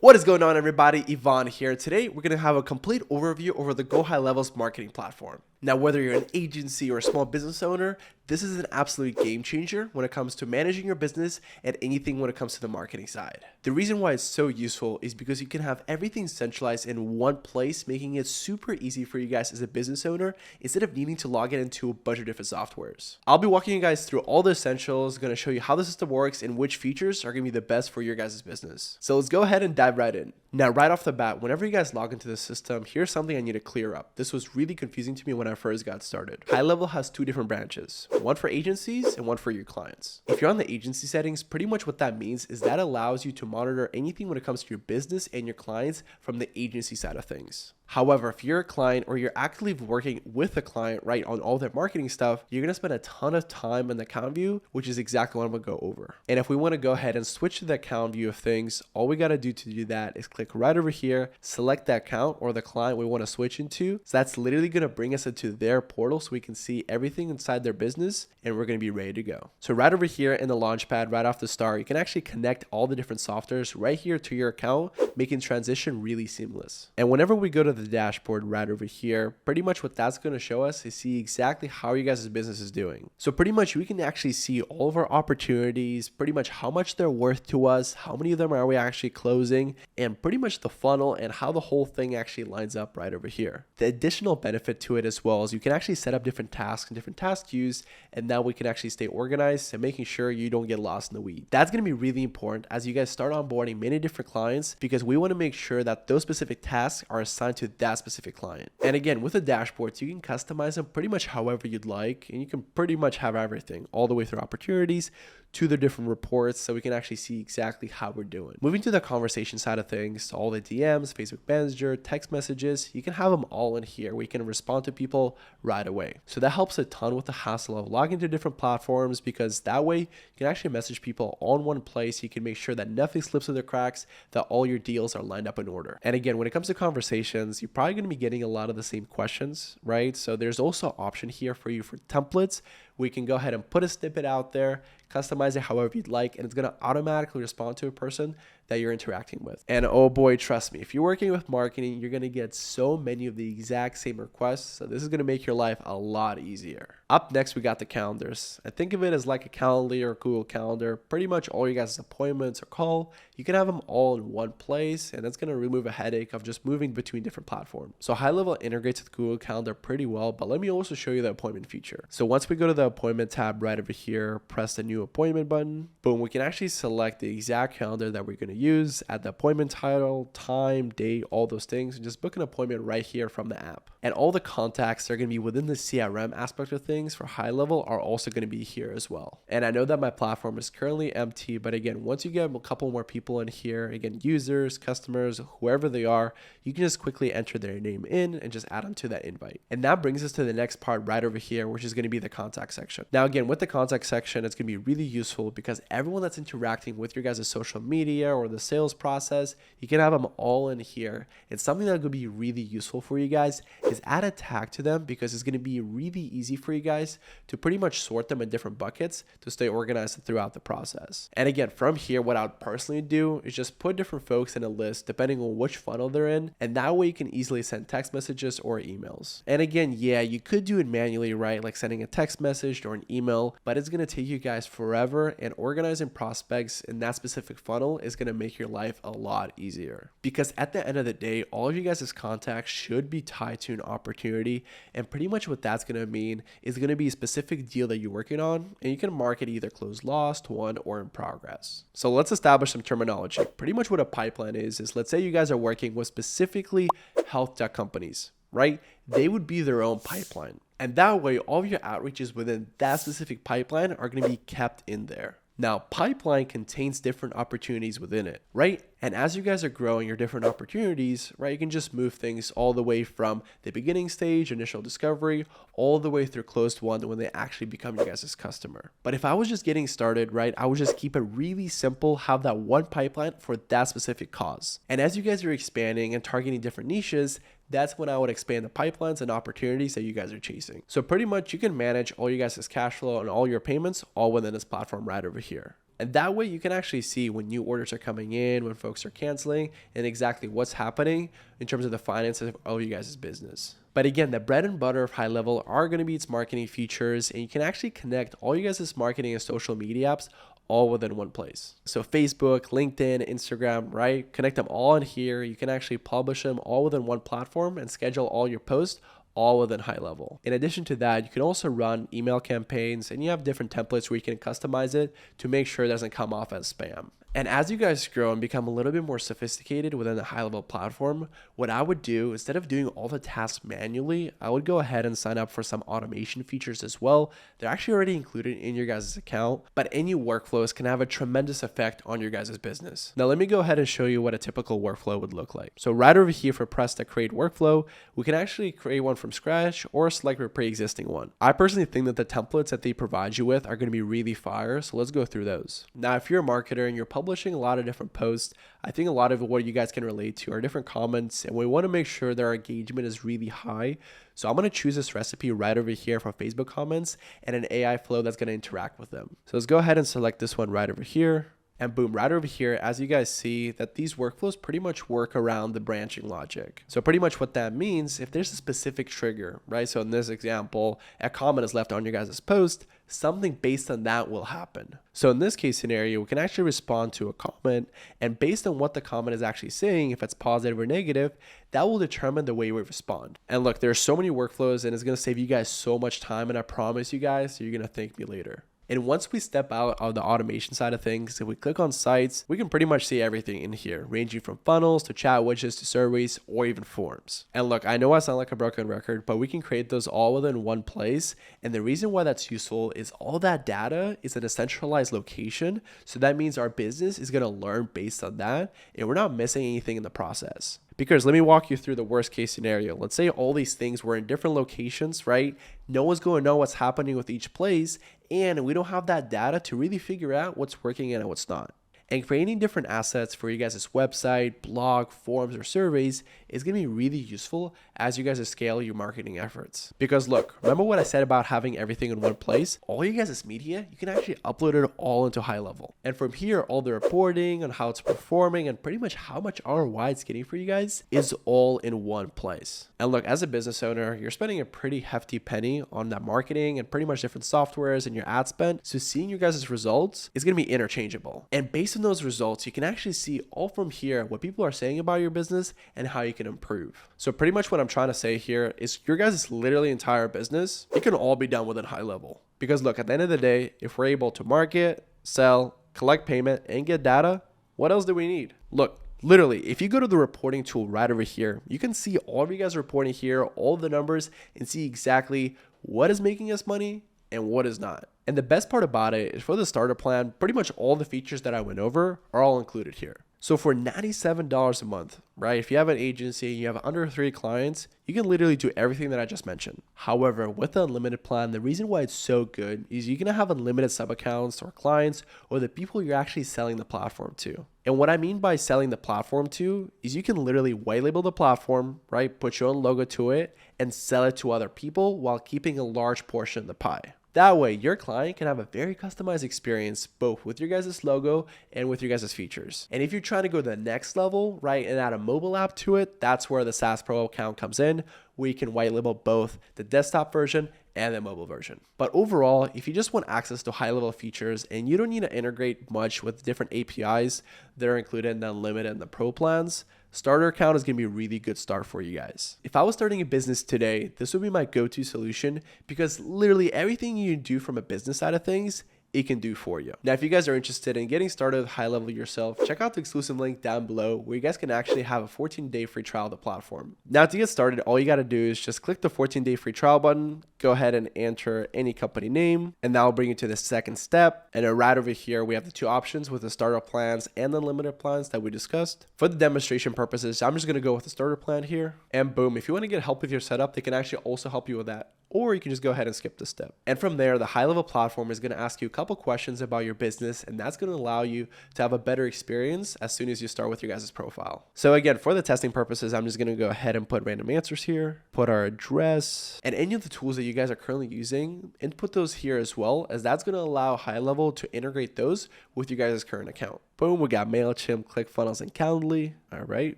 What is going on, everybody? Ivan here. Today, we're going to have a complete overview over the GoHighLevel's marketing platform. Now, whether you're an agency or a small business owner, this is an absolute game changer when it comes to managing your business and anything when it comes to the marketing side. The reason why it's so useful is because you can have everything centralized in one place, making it super easy for you guys as a business owner instead of needing to log in into a bunch of different softwares. I'll be walking you guys through all the essentials, going to show you how the system works and which features are going to be the best for your guys' business. So let's go ahead and dive right in. Now, right off the bat, whenever you guys log into the system, here's something I need to clear up. This was really confusing to me when I first got started. GoHighLevel has two different branches, one for agencies and one for your clients. If you're on the agency settings, pretty much what that means is that allows you to monitor anything when it comes to your business and your clients from the agency side of things. However, if you're a client or you're actively working with a client, right, on all their marketing stuff, you're going to spend a ton of time in the account view, which is exactly what I'm going to go over. And if we want to go ahead and switch to the account view of things, all we got to do to do that is click right over here, select the account or the client we want to switch into. So that's literally going to bring us into their portal so we can see everything inside their business and we're going to be ready to go. So right over here in the Launchpad, right off the start, you can actually connect all the different softwares right here to your account, making transition really seamless. And whenever we go to the dashboard right over here, pretty much what that's going to show us is see exactly how you guys' business is doing. So pretty much we can actually see all of our opportunities, pretty much how much they're worth to us, how many of them are we actually closing, and pretty much the funnel and how the whole thing actually lines up right over here. The additional benefit to it as well is you can actually set up different tasks and different task queues, and now we can actually stay organized and making sure you don't get lost in the weed. That's going to be really important as you guys start onboarding many different clients because we want to make sure that those specific tasks are assigned to that specific client. And again, with the dashboards, you can customize them pretty much however you'd like, and you can pretty much have everything all the way through opportunities to the different reports so we can actually see exactly how we're doing. Moving to the conversation side of things, all the DMs, Facebook Messenger, text messages, you can have them all in here where you can respond to people right away. So that helps a ton with the hassle of logging to different platforms because that way you can actually message people all in one place. You can make sure that nothing slips through the cracks, that all your deals are lined up in order. And again, when it comes to conversations, you're probably going to be getting a lot of the same questions, right? So there's also an option here for you for templates. We can go ahead and put a snippet out there, customize it however you'd like, and it's going to automatically respond to a person that you're interacting with. And oh boy, trust me, if you're working with marketing, you're going to get so many of the exact same requests. So this is going to make your life a lot easier. Up next, we got the calendars. I think of it as like a Calendly or Google Calendar. Pretty much all you guys' appointments or call, you can have them all in one place, and that's going to remove a headache of just moving between different platforms. So GoHighLevel integrates with Google Calendar pretty well, but let me also show you the appointment feature. So once we go to the appointment tab right over here, press the new appointment button, boom, we can actually select the exact calendar that we're going to use, add the appointment title, time, date, all those things, and just book an appointment right here from the app. And all the contacts that are going to be within the CRM aspect of things for GoHighLevel are also going to be here as well. And I know that my platform is currently empty, but again, once you get a couple more people in here, again, users, customers, whoever they are, you can just quickly enter their name in and just add them to that invite. And that brings us to the next part right over here, which is going to be the contact section. Now, again, with the contact section, it's going to be really useful because everyone that's interacting with your guys' social media or the sales process, you can have them all in here. And something that could be really useful for you guys is add a tag to them because it's going to be really easy for you guys to pretty much sort them in different buckets to stay organized throughout the process. And again, from here, what I would personally do is just put different folks in a list depending on which funnel they're in, and that way you can easily send text messages or emails. And again, yeah, you could do it manually, right? Like sending a text message or an email, but it's going to take you guys forever, and organizing prospects in that specific funnel is going to make your life a lot easier. Because at the end of the day, all of you guys' contacts should be tied to an opportunity, and pretty much what that's going to mean is going to be a specific deal that you're working on, and you can mark it either closed, lost, won, or in progress. So let's establish some terminology. Pretty much what a pipeline is let's say you guys are working with specifically health tech companies, right? They would be their own pipeline. And that way, all of your outreaches within that specific pipeline are going to be kept in there. Now, pipeline contains different opportunities within it, right? And as you guys are growing your different opportunities, right, you can just move things all the way from the beginning stage, initial discovery, all the way through closed one when they actually become your guys' customer. But if I was just getting started, right, I would just keep it really simple, have that one pipeline for that specific cause. And as you guys are expanding and targeting different niches, that's when I would expand the pipelines and opportunities that you guys are chasing. So pretty much you can manage all you guys' cash flow and all your payments all within this platform right over here. And that way you can actually see when new orders are coming in, when folks are canceling, and exactly what's happening in terms of the finances of you guys' business. But again, the bread and butter of High Level are going to be its marketing features, and you can actually connect all you guys' marketing and social media apps all within one place. So Facebook, LinkedIn, Instagram, right? Connect them all in here. You can actually publish them all within one platform and schedule all your posts all within High Level. In addition to that, you can also run email campaigns, and you have different templates where you can customize it to make sure it doesn't come off as spam. And as you guys grow and become a little bit more sophisticated within the High Level platform, what I would do, instead of doing all the tasks manually, I would go ahead and sign up for some automation features as well. They're actually already included in your guys' account, but any workflows can have a tremendous effect on your guys' business. Now, let me go ahead and show you what a typical workflow would look like. So right over here for press to create workflow, we can actually create one from scratch or select a pre-existing one. I personally think that the templates that they provide you with are going to be really fire, so let's go through those. Now, if you're a marketer and you're publishing a lot of different posts, I think a lot of what you guys can relate to are different comments, and we want to make sure that our engagement is really high. So I'm going to choose this recipe right over here for Facebook comments and an AI flow that's going to interact with them. So let's go ahead and select this one right over here. And boom, right over here, as you guys see that these workflows pretty much work around the branching logic. So pretty much what that means, if there's a specific trigger, right? So in this example, a comment is left on your guys' post, something based on that will happen. So in this case scenario, we can actually respond to a comment, and based on what the comment is actually saying, if it's positive or negative, that will determine the way we respond. And look, there's so many workflows, and it's going to save you guys so much time, and I promise you guys, you're going to thank me later. And once we step out of the automation side of things, if we click on sites, we can pretty much see everything in here, ranging from funnels to chat widgets to surveys or even forms. And look, I know I sound like a broken record, but we can create those all within one place. And the reason why that's useful is all that data is in a centralized location. So that means our business is going to learn based on that, and we're not missing anything in the process. Because let me walk you through the worst case scenario. Let's say all these things were in different locations, right? No one's going to know what's happening with each place, and we don't have that data to really figure out what's working and what's not. And creating different assets for you guys' website, blog, forums, or surveys is going to be really useful as you guys scale your marketing efforts. Because look, remember what I said about having everything in one place? All you guys' media, you can actually upload it all into High Level. And from here, all the reporting on how it's performing and pretty much how much ROI it's getting for you guys is all in one place. And look, as a business owner, you're spending a pretty hefty penny on that marketing and pretty much different softwares and your ad spend. So seeing your guys' results is going to be interchangeable. And based on those results, you can actually see all from here what people are saying about your business and how you can improve. So pretty much what I'm trying to say here is your guys' literally entire business, it can all be done within High Level. Because look, at the end of the day, if we're able to market, sell, collect payment, and get data, what else do we need? Look, literally, if you go to the reporting tool right over here, you can see all of you guys reporting here, all the numbers, and see exactly what is making us money and what is not. And the best part about it is for the starter plan, pretty much all the features that I went over are all included here. So for $97 a month, right? If you have an agency, you have under 3 clients, you can literally do everything that I just mentioned. However, with the unlimited plan, the reason why it's so good is you're gonna have unlimited sub accounts or clients or the people you're actually selling the platform to. And what I mean by selling the platform to is you can literally white label the platform, right? Put your own logo to it and sell it to other people while keeping a large portion of the pie. That way, your client can have a very customized experience both with your guys' logo and with your guys' features. And if you're trying to go to the next level, right, and add a mobile app to it, that's where the SaaS Pro account comes in, where you can white label both the desktop version and the mobile version. But overall, if you just want access to high level features and you don't need to integrate much with different APIs that are included in the unlimited and the pro plans, starter account is going to be a really good start for you guys. If I was starting a business today, this would be my go-to solution because literally everything you do from a business side of things, it can do for you. Now, if you guys are interested in getting started with High Level yourself, check out the exclusive link down below where you guys can actually have a 14-day free trial of the platform. Now, to get started, all you got to do is just click the 14-day free trial button, go ahead and enter any company name, and that will bring you to the second step. And then right over here, we have the 2 options with the starter plans and the unlimited plans that we discussed. For the demonstration purposes, I'm just going to go with the starter plan here. And boom, if you want to get help with your setup, they can actually also help you with that. or you can just go ahead and skip this step. And from there, the high-level platform is going to ask you a couple questions about your business, and that's going to allow you to have a better experience as soon as you start with your guys' profile. So again, for the testing purposes, I'm just going to go ahead and put random answers here, put our address, and any of the tools that you guys are currently using, input those here as well, as that's going to allow HighLevel to integrate those with your guys' current account. Boom, we got MailChimp, ClickFunnels, and Calendly. All right,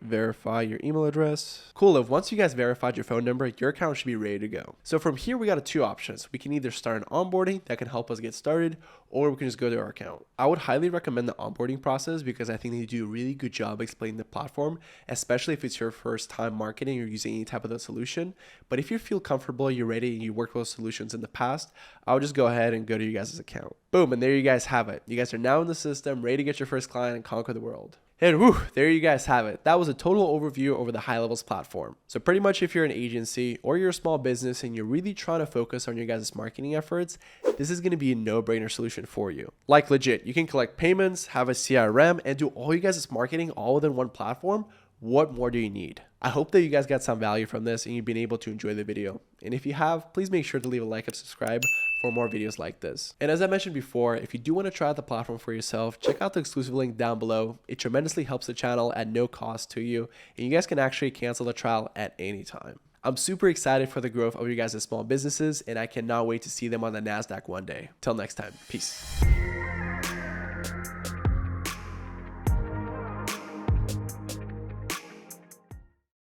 verify your email address. Cool, if once you guys verified your phone number, your account should be ready to go. So from here, we got two options. We can either start an onboarding that can help us get started, or we can just go to our account. I would highly recommend the onboarding process because I think they do a really good job explaining the platform, especially if it's your first time marketing or using any type of the solution. But if you feel comfortable, you're ready, and you worked with solutions in the past, I would just go ahead and go to you guys' account. Boom, and there you guys have it. You guys are now in the system, ready to get your first client and conquer the world. And whew, there you guys have it. That was a total overview over the HighLevels platform. So pretty much if you're an agency or you're a small business and you're really trying to focus on your guys' marketing efforts, this is going to be a no-brainer solution for you. Like legit, you can collect payments, have a CRM, and do all you guys' marketing all within one platform. What more do you need? I hope that you guys got some value from this and you've been able to enjoy the video. And if you have, please make sure to leave a like and subscribe for more videos like this. And as I mentioned before, if you do want to try out the platform for yourself, check out the exclusive link down below. It tremendously helps the channel at no cost to you, and you guys can actually cancel the trial at any time. I'm super excited for the growth of your guys' small businesses, and I cannot wait to see them on the NASDAQ one day. Till next time, peace.